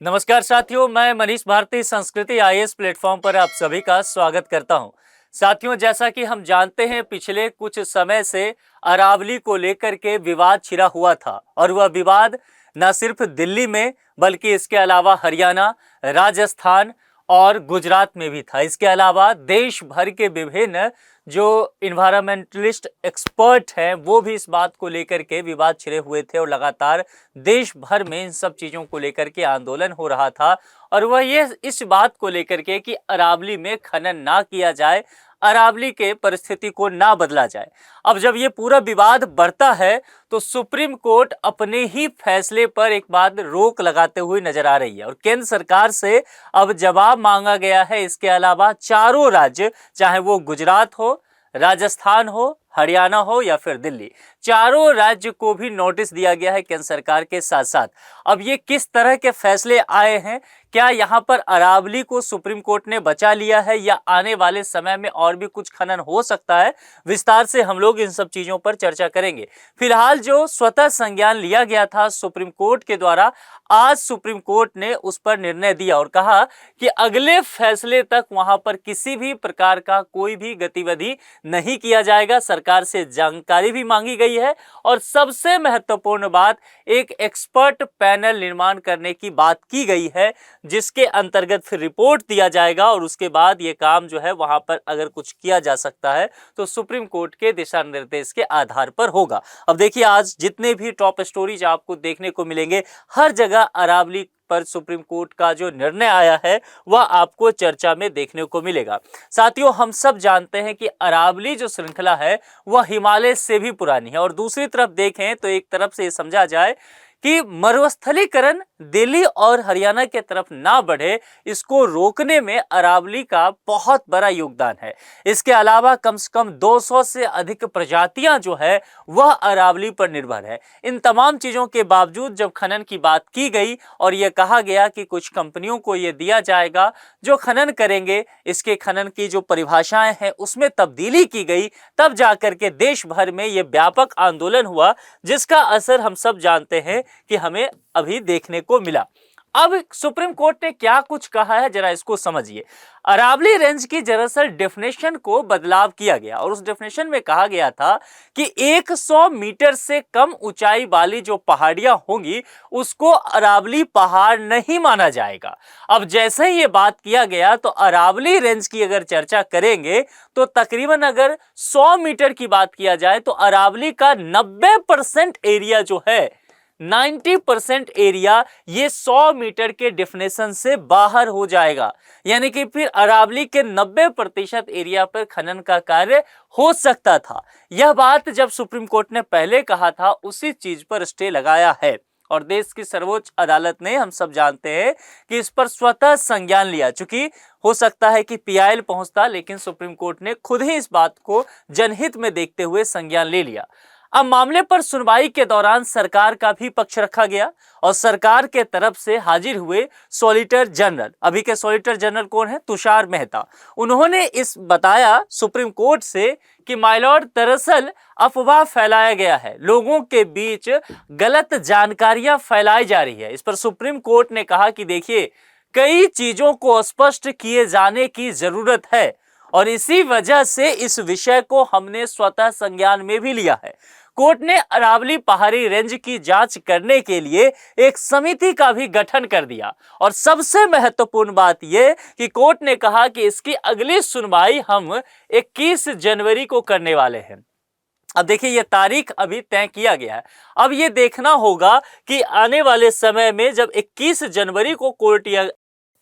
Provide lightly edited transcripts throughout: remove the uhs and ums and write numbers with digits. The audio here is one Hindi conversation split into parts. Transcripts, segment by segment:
नमस्कार साथियों, मैं मनीष भारती संस्कृति आईएएस प्लेटफॉर्म पर आप सभी का स्वागत करता हूं। साथियों, जैसा कि हम जानते हैं, पिछले कुछ समय से अरावली को लेकर के विवाद छिड़ा हुआ था और वह विवाद न सिर्फ दिल्ली में बल्कि इसके अलावा हरियाणा, राजस्थान और गुजरात में भी था। इसके अलावा देश भर के विभिन्न जो इन्वायरमेंटलिस्ट एक्सपर्ट हैं वो भी इस बात को लेकर के विवाद छिड़े हुए थे और लगातार देश भर में इन सब चीज़ों को लेकर के आंदोलन हो रहा था। और वह ये इस बात को लेकर के कि अरावली में खनन ना किया जाए, अरावली के परिस्थिति को ना बदला जाए। अब जब ये पूरा विवाद बढ़ता है तो सुप्रीम कोर्ट अपने ही फैसले पर एक बार रोक लगाते हुए नजर आ रही है और केंद्र सरकार से अब जवाब मांगा गया है। इसके अलावा चारों राज्य, चाहे वो गुजरात हो, राजस्थान हो, हरियाणा हो या फिर दिल्ली, चारों राज्य को भी नोटिस दिया गया है केंद्र सरकार के साथ साथ। अब ये किस तरह के फैसले आए हैं, क्या यहाँ पर अरावली को सुप्रीम कोर्ट ने बचा लिया है या आने वाले समय में और भी कुछ खनन हो सकता है, विस्तार से हम लोग इन सब चीजों पर चर्चा करेंगे। फिलहाल जो स्वतः संज्ञान लिया गया था सुप्रीम कोर्ट के द्वारा, आज सुप्रीम कोर्ट ने उस पर निर्णय दिया और कहा कि अगले फैसले तक वहां पर किसी भी प्रकार का कोई भी गतिविधि नहीं किया जाएगा। सरकार से जानकारी भी मांगी गई है और सबसे महत्वपूर्ण बात, एक एक्सपर्ट पैनल निर्माण करने की बात की गई है जिसके अंतर्गत फिर रिपोर्ट दिया जाएगा और उसके बाद ये काम जो है वहां पर अगर कुछ किया जा सकता है तो सुप्रीम कोर्ट के दिशा निर्देश के आधार पर होगा। अब देखिए, आज जितने भी टॉप स्टोरीज आपको देखने को मिलेंगे, हर जगह अरावली पर सुप्रीम कोर्ट का जो निर्णय आया है वह आपको चर्चा में देखने को मिलेगा। साथियों, हम सब जानते हैं कि अरावली जो श्रृंखला है वह हिमालय से भी पुरानी है और दूसरी तरफ देखें तो एक तरफ से समझा जाए कि मरुस्थलीकरण दिल्ली और हरियाणा के तरफ ना बढ़े, इसको रोकने में अरावली का बहुत बड़ा योगदान है। इसके अलावा कम से कम 200 से अधिक प्रजातियां जो है वह अरावली पर निर्भर है। इन तमाम चीजों के बावजूद जब खनन की बात की गई और यह कहा गया कि कुछ कंपनियों को यह दिया जाएगा जो खनन करेंगे, इसके खनन की जो परिभाषाएं हैं उसमें तब्दीली की गई, तब जाकर के देश भर में यह व्यापक आंदोलन हुआ जिसका असर हम सब जानते हैं कि हमें अभी देखने को मिला। अब सुप्रीम कोर्ट ने क्या कुछ कहा है, जरा इसको समझिए। अरावली रेंज की दरअसल डेफिनेशन को बदलाव किया गया और उस डेफिनेशन में कहा गया था कि 100 मीटर से कम ऊंचाई वाली जो पहाड़ियां होंगी उसको अरावली पहाड़ नहीं माना जाएगा। अब जैसे ही ये बात किया गया तो अरावली रेंज की अगर चर्चा करेंगे तो तकरीबन अगर 100 मीटर की बात किया जाए तो अरावली का 90% एरिया जो है, 90% एरिया ये 100 मीटर के डेफिनेशन से बाहर हो जाएगा। यानी कि फिर अरावली के 90% एरिया पर खनन का कार्य हो सकता था। यह बात जब सुप्रीम कोर्ट ने पहले कहा था उसी चीज पर स्टे लगाया है और देश की सर्वोच्च अदालत ने, हम सब जानते हैं कि इस पर स्वतः संज्ञान लिया। चूंकि हो सकता है कि पीआईएल पहुंचता, लेकिन सुप्रीम कोर्ट ने खुद ही इस बात को जनहित में देखते हुए संज्ञान ले लिया। अब मामले पर सुनवाई के दौरान सरकार का भी पक्ष रखा गया और सरकार के तरफ से हाजिर हुए सॉलिसिटर जनरल, अभी के सॉलिसिटर जनरल कौन है, तुषार मेहता, उन्होंने इस बताया सुप्रीम कोर्ट से कि माय लॉर्ड, दरअसल अफवाह फैलाया गया है, लोगों के बीच गलत जानकारियां फैलाई जा रही है। इस पर सुप्रीम कोर्ट ने कहा कि देखिए, कई चीजों को स्पष्ट किए जाने की जरूरत है और इसी वजह से इस विषय को हमने स्वतः संज्ञान में भी लिया है। कोर्ट ने अरावली पहाड़ी रेंज की जांच करने के लिए एक समिति का भी गठन कर दिया और सबसे महत्वपूर्ण बात यह कि कोर्ट ने कहा कि इसकी अगली सुनवाई हम 21 जनवरी को करने वाले हैं। अब देखिए, यह तारीख अभी तय किया गया है। अब यह देखना होगा कि आने वाले समय में जब 21 जनवरी को कोर्ट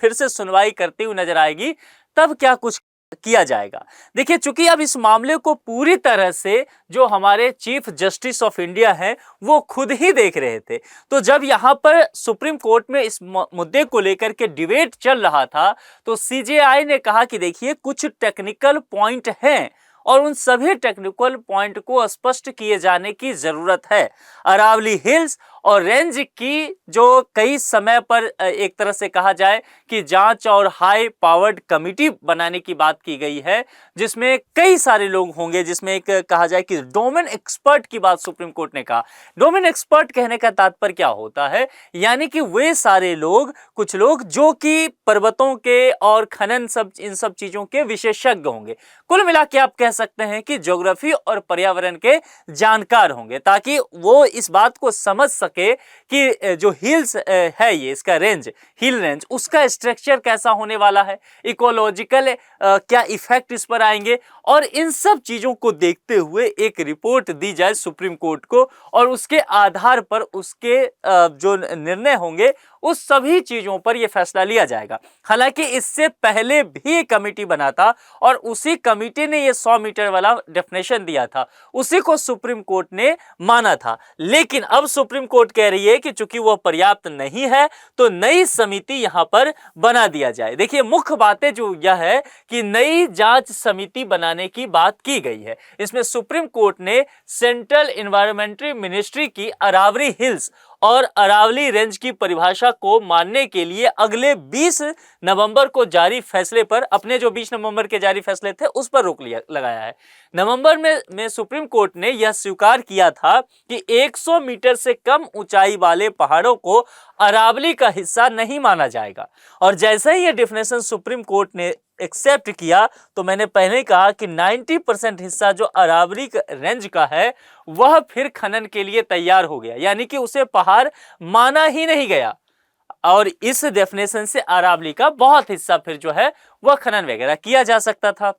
फिर से सुनवाई करती हुई नजर आएगी तब क्या कुछ किया जाएगा। देखिए, चूंकि अब इस मामले को पूरी तरह से जो हमारे चीफ जस्टिस ऑफ इंडिया हैं वो खुद ही देख रहे थे, तो जब यहां पर सुप्रीम कोर्ट में इस मुद्दे को लेकर के डिबेट चल रहा था तो सीजेआई ने कहा कि देखिए, कुछ टेक्निकल पॉइंट हैं और उन सभी टेक्निकल पॉइंट को स्पष्ट किए जाने की जरूरत है। अरावली हिल्स और रेंज की जो कई समय पर एक तरह से कहा जाए कि जांच और हाई पावर्ड कमिटी बनाने की बात की गई है, जिसमें कई सारे लोग होंगे, जिसमें एक कहा जाए कि डोमेन एक्सपर्ट की बात सुप्रीम कोर्ट ने कहा। डोमेन एक्सपर्ट कहने का तात्पर्य क्या होता है, यानी कि वे सारे लोग, कुछ लोग जो कि पर्वतों के और खनन सब इन सब चीजों के विशेषज्ञ होंगे। कुल मिला के आप कह सकते हैं कि ज्योग्राफी और पर्यावरण के जानकार होंगे, ताकि वो इस बात को समझ सके कि जो हिल्स है, ये इसका रेंज, हिल रेंज, उसका स्ट्रक्चर कैसा होने वाला है, इकोलॉजिकल क्या इफेक्ट इस पर आएंगे, और इन सब चीजों को देखते हुए एक रिपोर्ट दी जाए सुप्रीम कोर्ट को, और उसके आधार पर उसके जो निर्णय होंगे उस सभी चीजों पर यह फैसला लिया जाएगा। हालांकि इससे पहले भी एक कमेटी बना था और उसी कमेटी ने यह 100 मीटर वाला डेफिनेशन दिया था, उसी को सुप्रीम कोर्ट ने माना था। लेकिन अब सुप्रीम कोर्ट कह रही है कि चूंकि वह पर्याप्त नहीं है तो नई समिति यहां पर बना दिया जाए। देखिए, मुख्य बातें जो यह है कि नई जांच समिति बनाने की बात की गई है। इसमें सुप्रीम कोर्ट ने सेंट्रल एनवायरमेंटल मिनिस्ट्री की अरावली हिल्स और अरावली रेंज की परिभाषा को मानने के लिए अगले 20 नवंबर को जारी फैसले पर, अपने जो 20 नवंबर के जारी फैसले थे उस पर रोक लगाया है। नवंबर में सुप्रीम कोर्ट ने यह स्वीकार किया था कि 100 मीटर से कम ऊंचाई वाले पहाड़ों को अरावली का हिस्सा नहीं माना जाएगा। और जैसे ही यह डिफिनेशन सुप्रीम कोर्ट ने एक्सेप्ट किया, तो मैंने पहले कहा कि 90% हिस्सा जो अरावली रेंज का है वह फिर खनन के लिए तैयार हो गया, यानी कि उसे पहाड़ माना ही नहीं गया। और इस डेफिनेशन से अरावली का बहुत हिस्सा फिर जो है वह खनन वगैरह किया जा सकता था।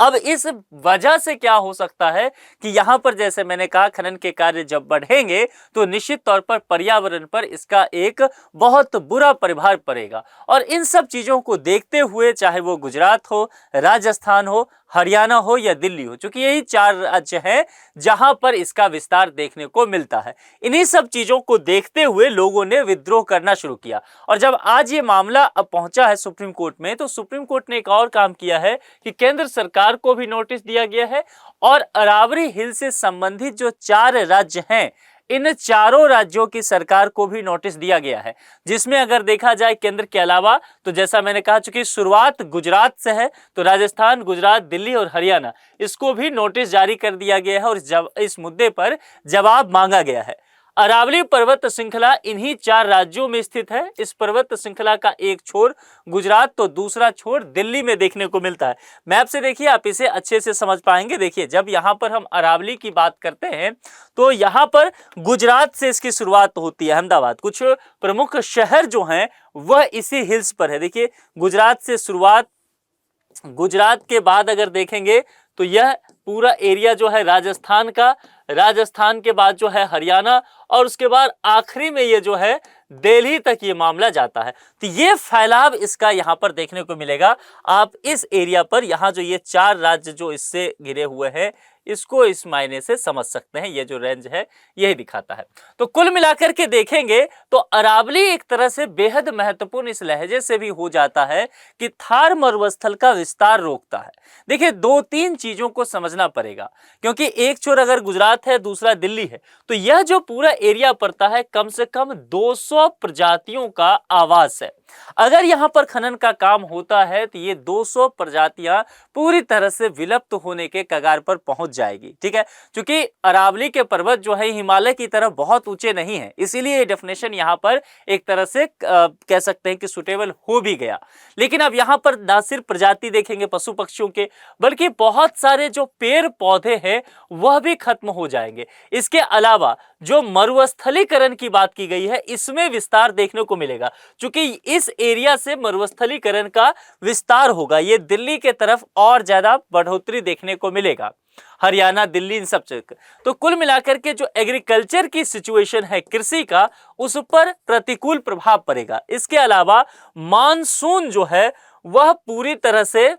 अब इस वजह से क्या हो सकता है कि यहां पर, जैसे मैंने कहा, खनन के कार्य जब बढ़ेंगे तो निश्चित तौर पर पर्यावरण पर इसका एक बहुत बुरा प्रभाव पड़ेगा। और इन सब चीजों को देखते हुए, चाहे वो गुजरात हो, राजस्थान हो, हरियाणा हो या दिल्ली हो, क्योंकि यही 4 राज्य हैं जहां पर इसका विस्तार देखने को मिलता है, इन्हीं सब चीजों को देखते हुए लोगों ने विद्रोह करना शुरू किया। और जब आज ये मामला अब पहुंचा है सुप्रीम कोर्ट में, तो सुप्रीम कोर्ट ने एक और काम किया है कि केंद्र सरकार को भी नोटिस दिया गया है और अरावली हिल से संबंधित जो 4 राज्य हैं, इन चारों राज्यों की सरकार को भी नोटिस दिया गया है। जिसमें अगर देखा जाए केंद्र के अलावा, तो जैसा मैंने कहा, चूंकि शुरुआत गुजरात से है, तो राजस्थान, गुजरात, दिल्ली और हरियाणा, इसको भी नोटिस जारी कर दिया गया है और इस मुद्दे पर जवाब मांगा गया है। अरावली पर्वत श्रृंखला इन्हीं 4 राज्यों में स्थित है। इस पर्वत श्रृंखला का एक छोर गुजरात तो दूसरा छोर दिल्ली में देखने को मिलता है। मैप से देखिए, आप इसे अच्छे से समझ पाएंगे। देखिए, जब यहाँ पर हम अरावली की बात करते हैं तो यहाँ पर गुजरात से इसकी शुरुआत होती है, अहमदाबाद, कुछ प्रमुख शहर जो हैं वह इसी हिल्स पर है। देखिए, गुजरात से शुरुआत, गुजरात के बाद अगर देखेंगे तो यह पूरा एरिया जो है राजस्थान का, राजस्थान के बाद जो है हरियाणा, और उसके बाद आखिरी में ये जो है दिल्ली तक ये मामला जाता है। तो ये फैलाव इसका यहाँ पर देखने को मिलेगा। आप इस एरिया पर, यहाँ जो ये 4 राज्य जो इससे घिरे हुए हैं, इसको इस मायने से समझ सकते हैं। ये जो रेंज है यही दिखाता है। तो कुल मिलाकर के देखेंगे तो अरावली एक तरह से बेहद महत्वपूर्ण इस लहजे से भी हो जाता है कि थार मरुस्थल का विस्तार रोकता है। देखिए, 2-3 चीजों को समझना पड़ेगा, क्योंकि एक छोर अगर गुजरात है, दूसरा दिल्ली है, तो यह जो पूरा एरिया पड़ता है, कम से कम 200 प्रजातियों का आवास है। अगर यहां पर खनन का काम होता है तो ये 200 प्रजातियां पूरी तरह से विलुप्त होने के कगार पर पहुंच जाएगी। ठीक है, क्योंकि अरावली के पर्वत जो है हिमालय की तरफ बहुत ऊंचे नहीं है, इसीलिए ये डेफिनेशन यहां पर एक तरह से कह सकते हैं कि सुटेबल हो भी गया। लेकिन अब यहां पर ना सिर्फ प्रजाति देखेंगे पशु पक्षियों के, बल्कि बहुत सारे जो पेड़ पौधे हैं वह भी खत्म हो जाएंगे। इसके अलावा जो मरुस्थलीकरण की बात की गई है, इसमें विस्तार देखने को मिलेगा, क्योंकि इस एरिया से मरुस्थलीकरण का विस्तार होगा। ये दिल्ली के तरफ और ज्यादा बढ़ोतरी देखने को मिलेगा, हरियाणा, दिल्ली, इन सब जगह। तो कुल मिलाकर के जो एग्रीकल्चर की सिचुएशन है, कृषि का, उस पर प्रतिकूल प्रभाव पड़ेगा। इसके अलावा मानसून जो है वह पूरी तरह से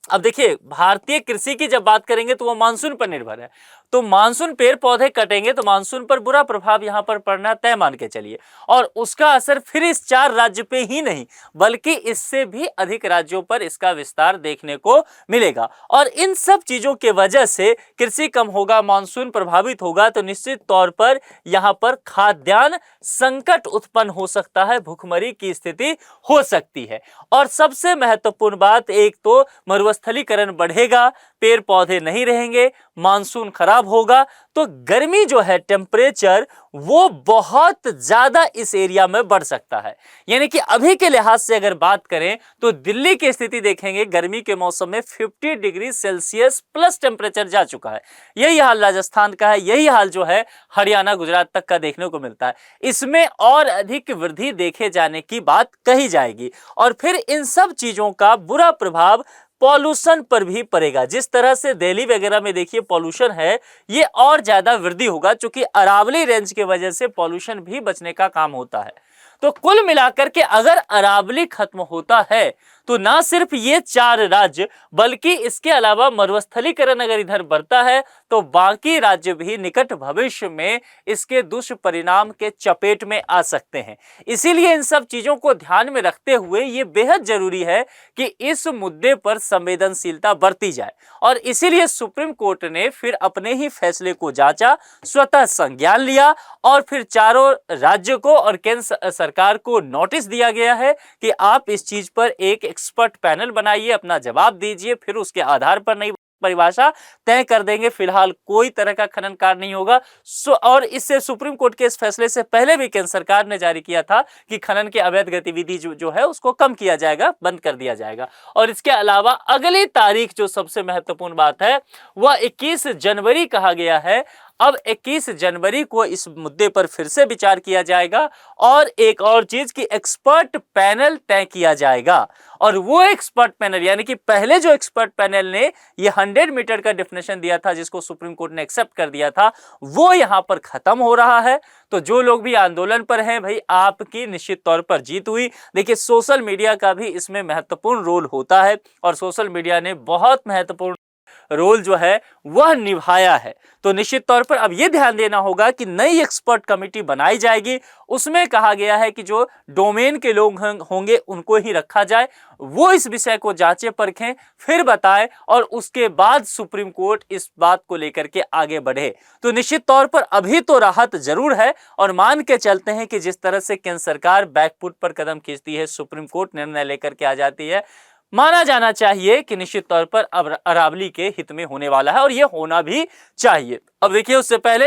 अब देखिए, भारतीय कृषि की जब बात करेंगे तो वो मानसून पर निर्भर है। तो मानसून पेड़ पौधे कटेंगे तो मानसून पर बुरा प्रभाव यहां पर पड़ना तय मान के चलिए, और उसका असर फिर इस 4 राज्य पे ही नहीं बल्कि इससे भी अधिक राज्यों पर इसका विस्तार देखने को मिलेगा। और इन सब चीजों के वजह से कृषि कम होगा, मानसून प्रभावित होगा, तो निश्चित तौर पर यहां पर खाद्यान्न संकट उत्पन्न हो सकता है, भुखमरी की स्थिति हो सकती है। और सबसे महत्वपूर्ण बात, एक तो मरुस्थलीकरण बढ़ेगा, पेड़ पौधे नहीं रहेंगे, मानसून खराब होगा, तो गर्मी जो है, टेम्परेचर वो बहुत ज्यादा इस एरिया में बढ़ सकता है। यानी कि अभी के लिहाज से अगर बात करें तो दिल्ली की स्थिति देखेंगे, गर्मी के मौसम में 50 डिग्री सेल्सियस प्लस टेम्परेचर जा चुका है। यही हाल राजस्थान का है, यही हाल जो है हरियाणा गुजरात तक का देखने को मिलता है। इसमें और अधिक वृद्धि देखे जाने की बात कही जाएगी। और फिर इन सब चीजों का बुरा प्रभाव पॉल्यूशन पर भी पड़ेगा। जिस तरह से दिल्ली वगैरह में देखिए पॉल्यूशन है, ये और ज्यादा वृद्धि होगा, क्योंकि अरावली रेंज की वजह से पॉल्यूशन भी बचने का काम होता है। तो कुल मिलाकर के अगर अरावली खत्म होता है तो ना सिर्फ ये 4 राज्य बल्कि इसके अलावा मरुस्थलीकरण अगर इधर बढ़ता है तो बाकी राज्य भी निकट भविष्य में इसके दुष्परिणाम के चपेट में आ सकते हैं। इसीलिए इन सब चीजों को ध्यान में रखते हुए ये बेहद जरूरी है कि इस मुद्दे पर संवेदनशीलता बरती जाए। और इसीलिए सुप्रीम कोर्ट ने फिर अपने ही फैसले को जांचा, स्वतः संज्ञान लिया और फिर चारों राज्यों को और केंद्र सरकार को नोटिस दिया गया है कि आप इस चीज पर एक एक्सपर्ट पैनल बनाइए, अपना जवाब दीजिए, फिर उसके आधार पर नई परिभाषा तय कर देंगे। फिलहाल कोई तरह का खनन कार्य नहीं होगा। और इससे सुप्रीम कोर्ट के इस फैसले से पहले भी केंद्र सरकार ने जारी किया था कि खनन की अवैध गतिविधि जो है उसको कम किया जाएगा, बंद कर दिया जाएगा। और इसके अलावा अगली तारीख जो सबसे महत्वपूर्ण बात है वह 21 जनवरी कहा गया है। अब 21 जनवरी को इस मुद्दे पर फिर से विचार किया जाएगा और एक और चीज की एक्सपर्ट पैनल तय किया जाएगा। और वो एक्सपर्ट पैनल, यानी कि पहले जो एक्सपर्ट पैनल ने ये 100 मीटर का डेफिनेशन दिया था जिसको सुप्रीम कोर्ट ने एक्सेप्ट कर दिया था, वो यहां पर खत्म हो रहा है। तो जो लोग भी आंदोलन पर हैं भाई, आपकी निश्चित तौर पर जीत हुई। देखिए, सोशल मीडिया का भी इसमें महत्वपूर्ण रोल होता है और सोशल मीडिया ने बहुत महत्वपूर्ण रोल जो है वह निभाया है। तो निश्चित तौर पर अब यह ध्यान देना होगा कि नई एक्सपर्ट कमेटी बनाई जाएगी। उसमें कहा गया है कि जो डोमेन के लोग होंगे उनको ही रखा जाए, वो इस विषय को जांचें परखें, फिर बताएं और उसके बाद सुप्रीम कोर्ट इस बात को लेकर के आगे बढ़े। तो निश्चित तौर पर अभी तो राहत जरूर है और मान के चलते हैं कि जिस तरह से केंद्र सरकार बैकफुट पर कदम खींचती है, सुप्रीम कोर्ट निर्णय लेकर के आ जाती है, माना जाना चाहिए कि निश्चित तौर पर अब अरावली के हित में होने वाला है और यह होना भी चाहिए। अब देखिए, उससे पहले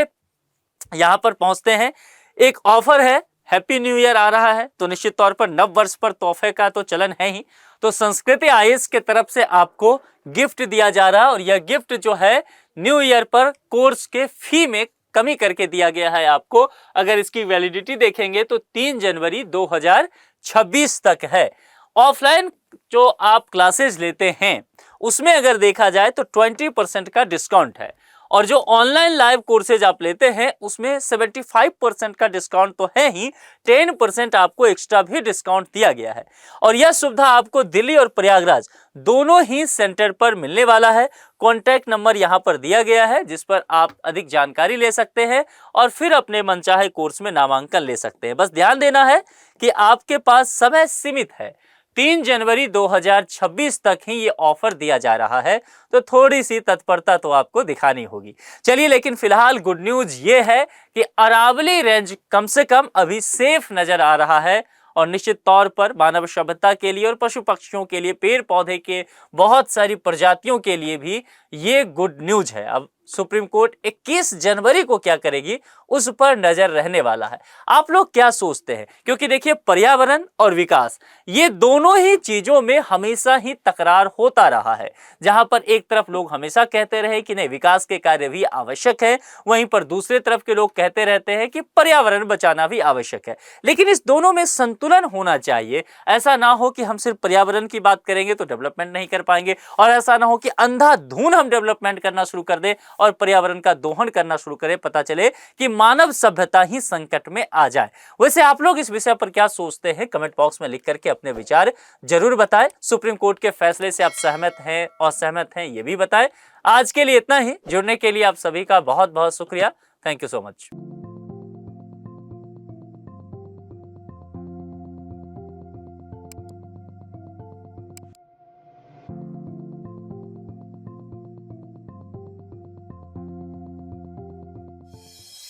यहां पर पहुंचते हैं, एक ऑफर है, हैप्पी न्यू ईयर आ रहा है, तो निश्चित तौर पर नव वर्ष पर तोहफे का तो चलन है ही। तो संस्कृति आईएएस के तरफ से आपको गिफ्ट दिया जा रहा है और यह गिफ्ट जो है न्यू ईयर पर कोर्स के फी में कमी करके दिया गया है आपको। अगर इसकी वैलिडिटी देखेंगे तो 3 जनवरी 2026 तक है। ऑफलाइन जो आप क्लासेस लेते हैं उसमें अगर देखा जाए तो 20% का डिस्काउंट है और जो ऑनलाइन लाइव कोर्सेज आप लेते हैं उसमें 75% का डिस्काउंट तो है ही, 10% आपको एक्स्ट्रा भी डिस्काउंट दिया गया है। और यह सुविधा आपको दिल्ली और प्रयागराज दोनों ही सेंटर पर मिलने वाला है। कॉन्टैक्ट नंबर यहां पर दिया गया है जिस पर आप अधिक जानकारी ले सकते हैं और फिर अपने मनचाहे कोर्स में नामांकन ले सकते हैं। बस ध्यान देना है कि आपके पास समय सीमित है, 3 जनवरी 2026 तक ही ये ऑफर दिया जा रहा है, तो थोड़ी सी तत्परता तो आपको दिखानी होगी। चलिए, लेकिन फिलहाल गुड न्यूज ये है कि अरावली रेंज कम से कम अभी सेफ नजर आ रहा है और निश्चित तौर पर मानव सभ्यता के लिए और पशु पक्षियों के लिए, पेड़ पौधे के बहुत सारी प्रजातियों के लिए भी ये गुड न्यूज है। अब सुप्रीम कोर्ट 21 जनवरी को क्या करेगी उस पर नजर रहने वाला है। आप लोग क्या सोचते हैं? क्योंकि देखिए, पर्यावरण और विकास ये दोनों ही चीजों में हमेशा ही तकरार होता रहा है। जहां पर एक तरफ लोग हमेशा कहते रहे कि नहीं, विकास के कार्य भी आवश्यक है, वहीं पर दूसरे तरफ के लोग कहते रहते हैं कि पर्यावरण बचाना भी आवश्यक है। लेकिन इस दोनों में संतुलन होना चाहिए। ऐसा ना हो कि हम सिर्फ पर्यावरण की बात करेंगे तो डेवलपमेंट नहीं कर पाएंगे और ऐसा ना हो कि अंधाधुन हम डेवलपमेंट करना शुरू कर दें और पर्यावरण का दोहन करना शुरू करें, पता चले कि मानव सभ्यता ही संकट में आ जाए। वैसे आप लोग इस विषय पर क्या सोचते हैं, कमेंट बॉक्स में लिख करके अपने विचार जरूर बताएं। सुप्रीम कोर्ट के फैसले से आप सहमत हैं, असहमत हैं, ये भी बताएं। आज के लिए इतना ही। जुड़ने के लिए आप सभी का बहुत बहुत शुक्रिया। Thank you so much.